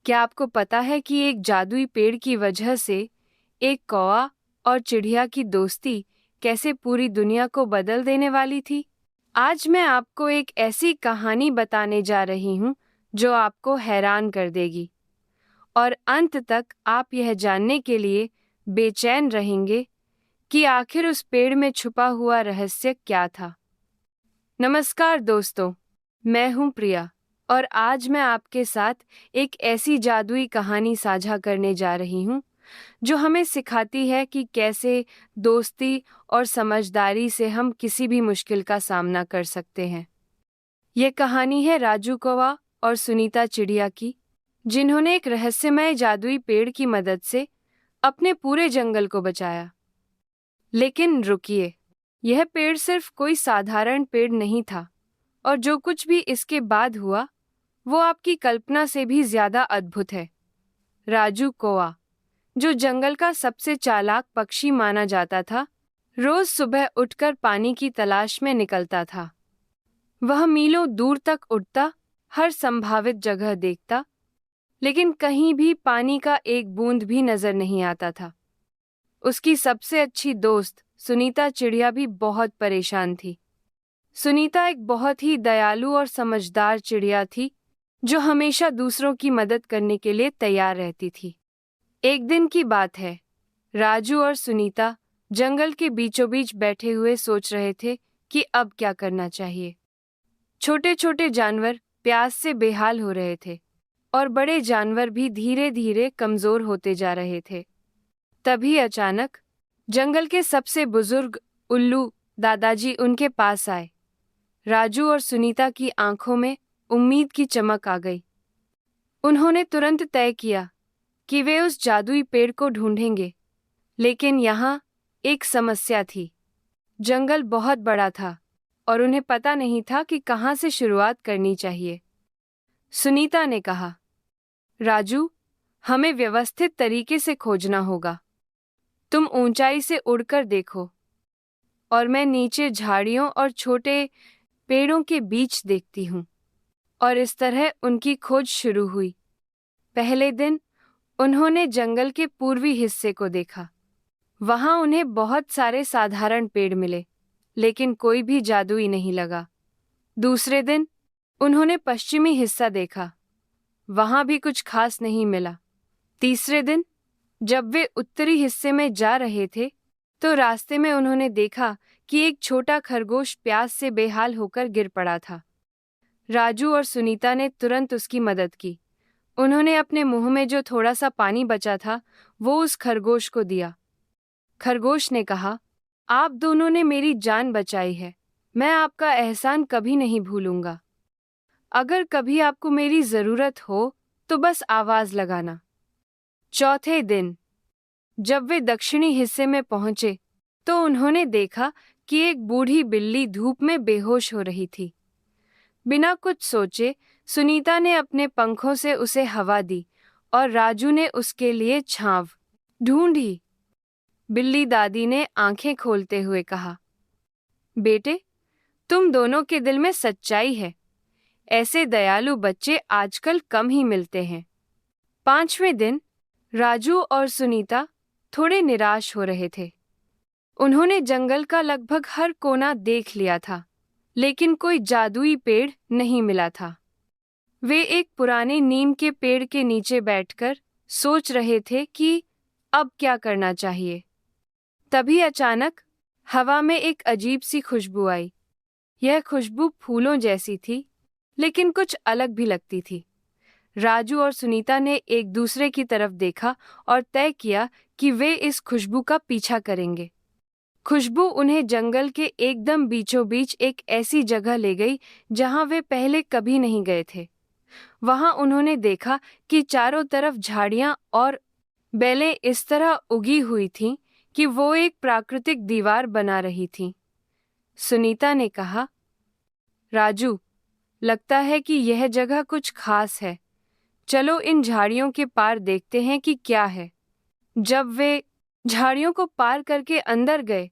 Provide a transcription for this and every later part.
क्या आपको पता है कि एक जादुई पेड़ की वजह से एक कौवा और चिड़िया की दोस्ती कैसे पूरी दुनिया को बदल देने वाली थी? आज मैं आपको एक ऐसी कहानी बताने जा रही हूँ जो आपको हैरान कर देगी और अंत तक आप यह जानने के लिए बेचैन रहेंगे कि आखिर उस पेड़ में छुपा हुआ रहस्य क्या था। नमस्कार दोस्तों, मैं हूँ प्रिया और आज मैं आपके साथ एक ऐसी जादुई कहानी साझा करने जा रही हूँ जो हमें सिखाती है कि कैसे दोस्ती और समझदारी से हम किसी भी मुश्किल का सामना कर सकते हैं। ये कहानी है राजू कौवा और सुनीता चिड़िया की, जिन्होंने एक रहस्यमय जादुई पेड़ की मदद से अपने पूरे जंगल को बचाया। लेकिन रुकिए, यह पेड़ सिर्फ कोई साधारण पेड़ नहीं था और जो कुछ भी इसके बाद हुआ वो आपकी कल्पना से भी ज्यादा अद्भुत है। राजू कौवा, जो जंगल का सबसे चालाक पक्षी माना जाता था, रोज सुबह उठकर पानी की तलाश में निकलता था। वह मीलों दूर तक उड़ता, हर संभावित जगह देखता, लेकिन कहीं भी पानी का एक बूंद भी नजर नहीं आता था। उसकी सबसे अच्छी दोस्त सुनीता चिड़िया भी बहुत परेशान थी। सुनीता एक बहुत ही दयालु और समझदार चिड़िया थी जो हमेशा दूसरों की मदद करने के लिए तैयार रहती थी। एक दिन की बात है, राजू और सुनीता जंगल के बीचों बीच बैठे हुए सोच रहे थे कि अब क्या करना चाहिए। छोटे छोटे जानवर प्यास से बेहाल हो रहे थे और बड़े जानवर भी धीरे धीरे कमजोर होते जा रहे थे। तभी अचानक जंगल के सबसे बुजुर्ग उल्लू दादाजी उनके पास आए। राजू और सुनीता की आंखों में उम्मीद की चमक आ गई। उन्होंने तुरंत तय किया कि वे उस जादुई पेड़ को ढूंढेंगे, लेकिन यहाँ एक समस्या थी। जंगल बहुत बड़ा था और उन्हें पता नहीं था कि कहाँ से शुरुआत करनी चाहिए। सुनीता ने कहा, राजू, हमें व्यवस्थित तरीके से खोजना होगा। तुम ऊंचाई से उड़कर देखो और मैं नीचे झाड़ियों और छोटे पेड़ों के बीच देखती हूँ। और इस तरह उनकी खोज शुरू हुई। पहले दिन उन्होंने जंगल के पूर्वी हिस्से को देखा। वहां उन्हें बहुत सारे साधारण पेड़ मिले, लेकिन कोई भी जादुई नहीं लगा। दूसरे दिन उन्होंने पश्चिमी हिस्सा देखा। वहां भी कुछ खास नहीं मिला। तीसरे दिन जब वे उत्तरी हिस्से में जा रहे थे, तो रास्ते में उन्होंने देखा कि एक छोटा खरगोश प्यास से बेहाल होकर गिर पड़ा था। राजू और सुनीता ने तुरंत उसकी मदद की। उन्होंने अपने मुंह में जो थोड़ा सा पानी बचा था वो उस खरगोश को दिया। खरगोश ने कहा, आप दोनों ने मेरी जान बचाई है। मैं आपका एहसान कभी नहीं भूलूंगा। अगर कभी आपको मेरी जरूरत हो तो बस आवाज लगाना। चौथे दिन जब वे दक्षिणी हिस्से में पहुंचे तो उन्होंने देखा कि एक बूढ़ी बिल्ली धूप में बेहोश हो रही थी। बिना कुछ सोचे सुनीता ने अपने पंखों से उसे हवा दी और राजू ने उसके लिए छांव ढूंढी। बिल्ली दादी ने आंखें खोलते हुए कहा, बेटे, तुम दोनों के दिल में सच्चाई है। ऐसे दयालु बच्चे आजकल कम ही मिलते हैं। पांचवें दिन राजू और सुनीता थोड़े निराश हो रहे थे। उन्होंने जंगल का लगभग हर कोना देख लिया था, लेकिन कोई जादुई पेड़ नहीं मिला था। वे एक पुराने नीम के पेड़ के नीचे बैठकर सोच रहे थे कि अब क्या करना चाहिए। तभी अचानक हवा में एक अजीब सी खुशबू आई। यह खुशबू फूलों जैसी थी, लेकिन कुछ अलग भी लगती थी। राजू और सुनीता ने एक दूसरे की तरफ देखा और तय किया कि वे इस खुशबू का पीछा करेंगे। खुशबू उन्हें जंगल के एकदम बीचों बीच एक ऐसी जगह ले गई जहां वे पहले कभी नहीं गए थे। वहां उन्होंने देखा कि चारों तरफ झाड़ियां और बेलें इस तरह उगी हुई थीं कि वो एक प्राकृतिक दीवार बना रही थीं। सुनीता ने कहा, राजू, लगता है कि यह जगह कुछ खास है। चलो इन झाड़ियों के पार देखते हैं कि क्या है। जब वे झाड़ियों को पार करके अंदर गए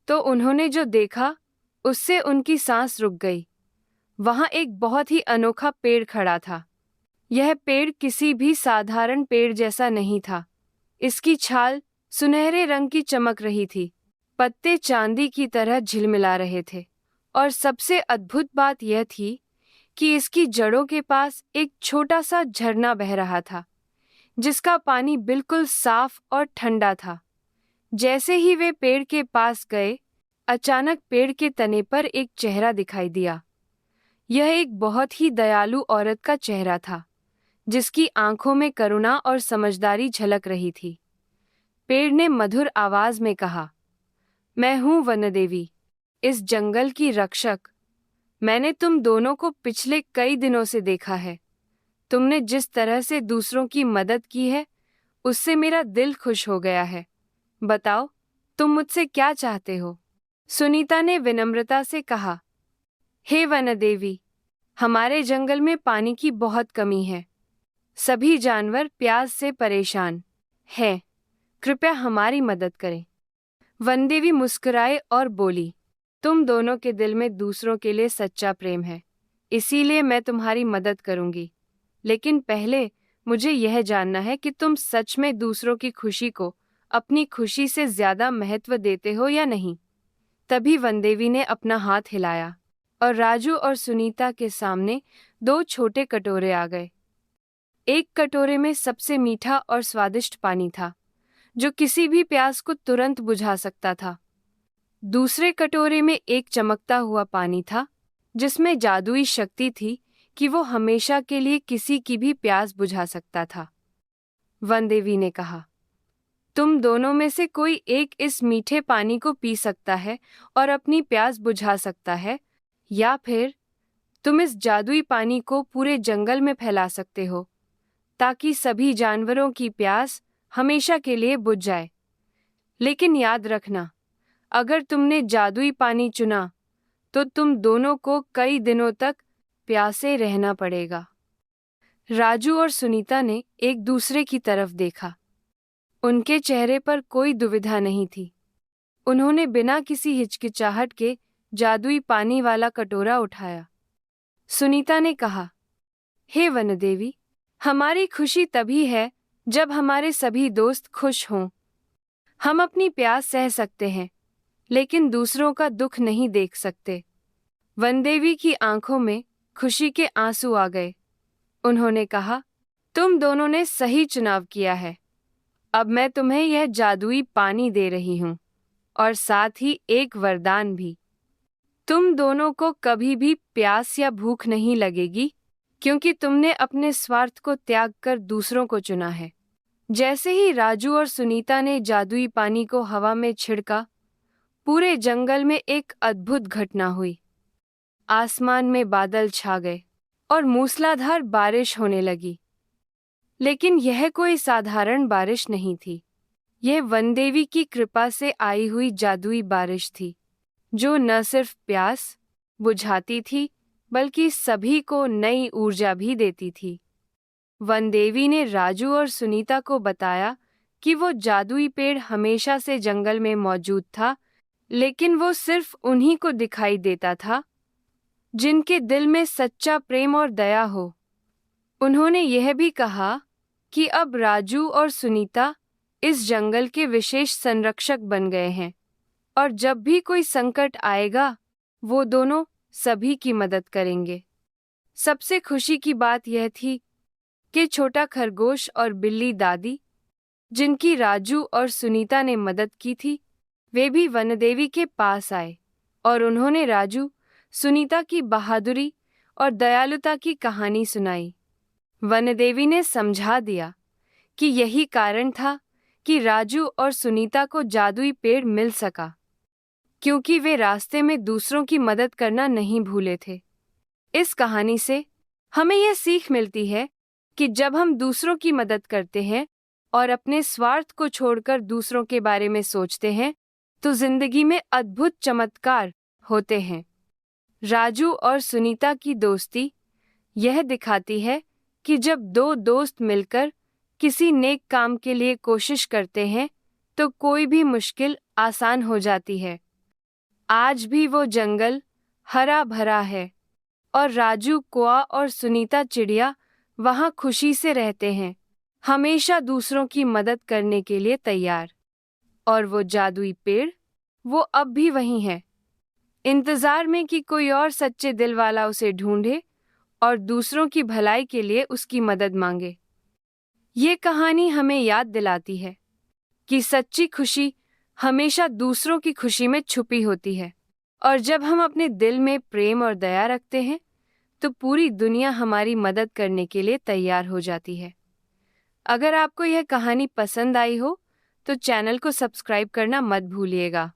तो उन्होंने जो देखा उससे उनकी सांस रुक गई। वहां एक बहुत ही अनोखा पेड़ खड़ा था। यह पेड़ किसी भी साधारण पेड़ जैसा नहीं था। इसकी छाल सुनहरे रंग की चमक रही थी, पत्ते चांदी की तरह झिलमिला रहे थे, और सबसे अद्भुत बात यह थी कि इसकी जड़ों के पास एक छोटा सा झरना बह रहा था, जिसका पानी बिल्कुल साफ और ठंडा था। जैसे ही वे पेड़ के पास गए, अचानक पेड़ के तने पर एक चेहरा दिखाई दिया। यह एक बहुत ही दयालु औरत का चेहरा था, जिसकी आंखों में करुणा और समझदारी झलक रही थी। पेड़ ने मधुर आवाज में कहा, मैं हूँ वनदेवी, इस जंगल की रक्षक। मैंने तुम दोनों को पिछले कई दिनों से देखा है। तुमने जिस तरह से दूसरों की मदद की है, उससे मेरा दिल खुश हो गया है। बताओ, तुम मुझसे क्या चाहते हो? सुनीता ने विनम्रता से कहा, हे वनदेवी, हमारे जंगल में पानी की बहुत कमी है। सभी जानवर प्यास से परेशान हैं। कृपया हमारी मदद करें। वनदेवी मुस्कुराए और बोली, तुम दोनों के दिल में दूसरों के लिए सच्चा प्रेम है, इसीलिए मैं तुम्हारी मदद करूंगी। लेकिन पहले मुझे यह जानना है कि तुम सच में दूसरों की खुशी को अपनी खुशी से ज्यादा महत्व देते हो या नहीं। तभी वनदेवी ने अपना हाथ हिलाया और राजू और सुनीता के सामने 2 छोटे कटोरे आ गए। एक कटोरे में सबसे मीठा और स्वादिष्ट पानी था, जो किसी भी प्यास को तुरंत बुझा सकता था। दूसरे कटोरे में एक चमकता हुआ पानी था, जिसमें जादुई शक्ति थी कि वो हमेशा के लिए किसी की भी प्यास बुझा सकता था। वनदेवी ने कहा, तुम दोनों में से कोई एक इस मीठे पानी को पी सकता है और अपनी प्यास बुझा सकता है, या फिर तुम इस जादुई पानी को पूरे जंगल में फैला सकते हो, ताकि सभी जानवरों की प्यास हमेशा के लिए बुझ जाए। लेकिन याद रखना, अगर तुमने जादुई पानी चुना, तो तुम दोनों को कई दिनों तक प्यासे रहना पड़ेगा। राजू और सुनीता ने एक दूसरे की तरफ देखा। उनके चेहरे पर कोई दुविधा नहीं थी। उन्होंने बिना किसी हिचकिचाहट के जादुई पानी वाला कटोरा उठाया। सुनीता ने कहा, हे वनदेवी, हमारी खुशी तभी है जब हमारे सभी दोस्त खुश हों। हम अपनी प्यास सह सकते हैं, लेकिन दूसरों का दुख नहीं देख सकते। वनदेवी की आंखों में खुशी के आंसू आ गए। उन्होंने कहा, तुम दोनों ने सही चुनाव किया है। अब मैं तुम्हें यह जादुई पानी दे रही हूँ, और साथ ही एक वरदान भी। तुम दोनों को कभी भी प्यास या भूख नहीं लगेगी, क्योंकि तुमने अपने स्वार्थ को त्याग कर दूसरों को चुना है। जैसे ही राजू और सुनीता ने जादुई पानी को हवा में छिड़का, पूरे जंगल में एक अद्भुत घटना हुई। आसमान में बादल छा गए और मूसलाधार बारिश होने लगी। लेकिन यह कोई साधारण बारिश नहीं थी। यह वनदेवी की कृपा से आई हुई जादुई बारिश थी, जो न सिर्फ प्यास बुझाती थी, बल्कि सभी को नई ऊर्जा भी देती थी। वनदेवी ने राजू और सुनीता को बताया कि वो जादुई पेड़ हमेशा से जंगल में मौजूद था, लेकिन वो सिर्फ उन्हीं को दिखाई देता था जिनके दिल में सच्चा प्रेम और दया हो। उन्होंने यह भी कहा कि अब राजू और सुनीता इस जंगल के विशेष संरक्षक बन गए हैं, और जब भी कोई संकट आएगा, वो दोनों सभी की मदद करेंगे। सबसे खुशी की बात यह थी कि छोटा खरगोश और बिल्ली दादी, जिनकी राजू और सुनीता ने मदद की थी, वे भी वनदेवी के पास आए और उन्होंने राजू, सुनीता की बहादुरी और दयालुता की कहानी सुनाई। वनदेवी ने समझा दिया कि यही कारण था कि राजू और सुनीता को जादुई पेड़ मिल सका, क्योंकि वे रास्ते में दूसरों की मदद करना नहीं भूले थे। इस कहानी से हमें यह सीख मिलती है कि जब हम दूसरों की मदद करते हैं और अपने स्वार्थ को छोड़कर दूसरों के बारे में सोचते हैं, तो जिंदगी में अद्भुत चमत्कार होते हैं। राजू और सुनीता की दोस्ती यह दिखाती है कि जब 2 दोस्त मिलकर किसी नेक काम के लिए कोशिश करते हैं, तो कोई भी मुश्किल आसान हो जाती है। आज भी वो जंगल हरा भरा है, और राजू कौआ और सुनीता चिड़िया वहाँ खुशी से रहते हैं, हमेशा दूसरों की मदद करने के लिए तैयार। और वो जादुई पेड़, वो अब भी वहीं है, इंतजार में कि कोई और सच्चे दिल वाला उसे ढूंढे और दूसरों की भलाई के लिए उसकी मदद मांगे। ये कहानी हमें याद दिलाती है कि सच्ची खुशी हमेशा दूसरों की खुशी में छुपी होती है, और जब हम अपने दिल में प्रेम और दया रखते हैं तो पूरी दुनिया हमारी मदद करने के लिए तैयार हो जाती है। अगर आपको यह कहानी पसंद आई हो तो चैनल को सब्सक्राइब करना मत भूलिएगा।